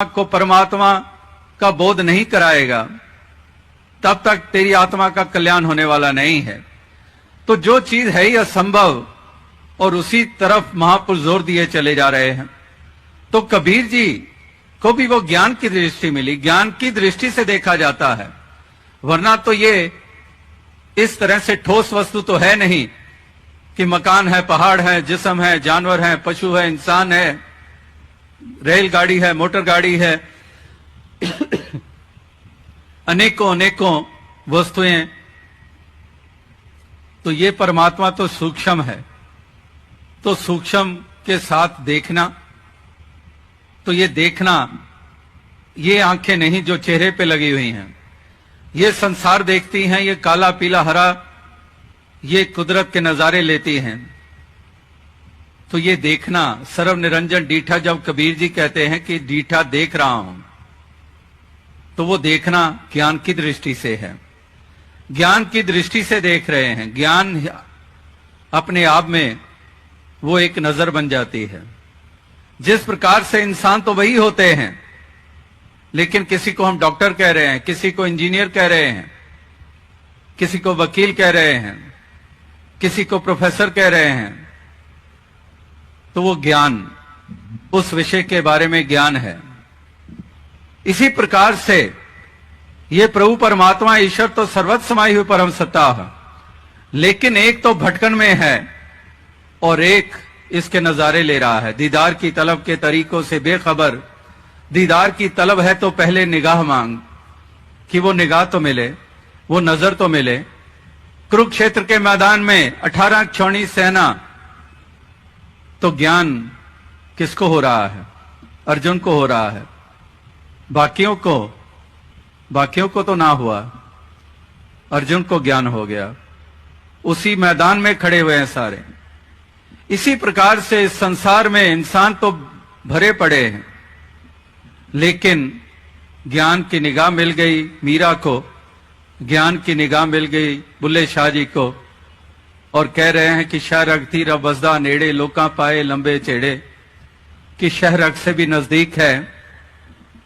को परमात्मा का बोध नहीं कराएगा तब तक तेरी आत्मा का कल्याण होने वाला नहीं है। तो जो चीज है ही असंभव और उसी तरफ महापुरुष जोर दिए चले जा रहे हैं। तो कबीर जी को भी वो ज्ञान की दृष्टि मिली, ज्ञान की दृष्टि से देखा जाता है, वरना तो ये इस तरह से ठोस वस्तु तो है नहीं कि मकान है, पहाड़ है, जिस्म है, जानवर है, पशु है, इंसान है, रेलगाड़ी है, मोटर गाड़ी है, अनेकों अनेकों वस्तुएं। तो ये परमात्मा तो सूक्ष्म है। तो सूक्ष्म के साथ देखना, तो ये देखना, ये आंखें नहीं जो चेहरे पे लगी हुई हैं, ये संसार देखती हैं, ये काला पीला हरा, ये कुदरत के नजारे लेती हैं। तो ये देखना, सर्व निरंजन डीठा, जब कबीर जी कहते हैं कि डीठा देख रहा हूं, तो वो देखना ज्ञान की दृष्टि से है, ज्ञान की दृष्टि से देख रहे हैं। ज्ञान अपने आप में वो एक नजर बन जाती है। जिस प्रकार से इंसान तो वही होते हैं, लेकिन किसी को हम डॉक्टर कह रहे हैं, किसी को इंजीनियर कह रहे हैं, किसी को वकील कह रहे हैं, किसी को प्रोफेसर कह रहे हैं। तो वो ज्ञान, उस विषय के बारे में ज्ञान है। इसी प्रकार से ये प्रभु परमात्मा ईश्वर तो सर्वत्र समाई हुई परम सत्ता है, लेकिन एक तो भटकन में है और एक इसके नजारे ले रहा है। दीदार की तलब के तरीकों से बेखबर, दीदार की तलब है तो पहले निगाह मांग, कि वो निगाह तो मिले, वो नजर तो मिले। कुरुक्षेत्र के मैदान में 18 क्षौणी सेना, तो ज्ञान किसको हो रहा है? अर्जुन को हो रहा है, बाकियों को तो ना हुआ। अर्जुन को ज्ञान हो गया, उसी मैदान में खड़े हुए हैं सारे। इसी प्रकार से इस संसार में इंसान तो भरे पड़े हैं, लेकिन ज्ञान की निगाह मिल गई मीरा को, ज्ञान की निगाह मिल गई बुल्ले शाह जी को, और कह रहे हैं कि शहर अगती रब बसदा नेड़े, लोका पाए लंबे चेड़े, कि शहर अग से भी नजदीक है,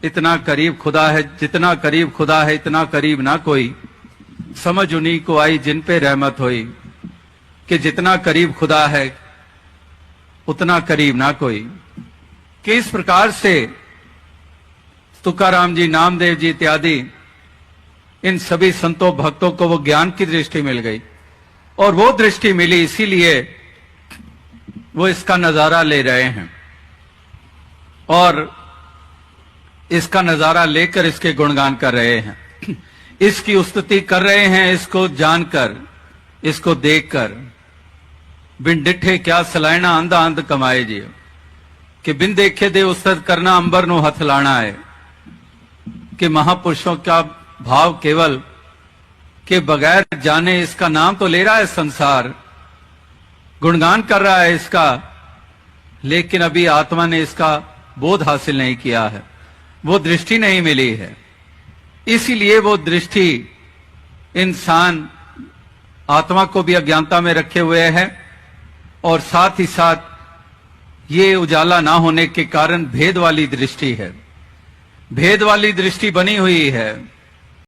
इतना करीब खुदा है, जितना करीब खुदा है इतना करीब ना कोई, समझ उन्हीं को आई जिन पे रहमत हुई, कि जितना करीब खुदा है उतना करीब ना कोई। कि इस प्रकार से तुकाराम जी, नामदेव जी इत्यादि इन सभी संतों भक्तों को वो ज्ञान की दृष्टि मिल गई, और वो दृष्टि मिली इसीलिए वो इसका नजारा ले रहे हैं, और इसका नजारा लेकर इसके गुणगान कर रहे हैं, इसकी स्तुति कर रहे हैं, इसको जानकर, इसको देखकर। बिन डिठे क्या सलायना अंधा अंध कमाए जी, कि बिन देखे दे उस्तत करना अंबर नो हथ लाना है। कि महापुरुषों का भाव केवल के बगैर जाने इसका नाम तो ले रहा है संसार, गुणगान कर रहा है इसका, लेकिन अभी आत्मा ने इसका बोध हासिल नहीं किया है, वो दृष्टि नहीं मिली है। इसीलिए वो दृष्टि इंसान आत्मा को भी अज्ञानता में रखे हुए है, और साथ ही साथ ये उजाला ना होने के कारण भेद वाली दृष्टि है, भेद वाली दृष्टि बनी हुई है।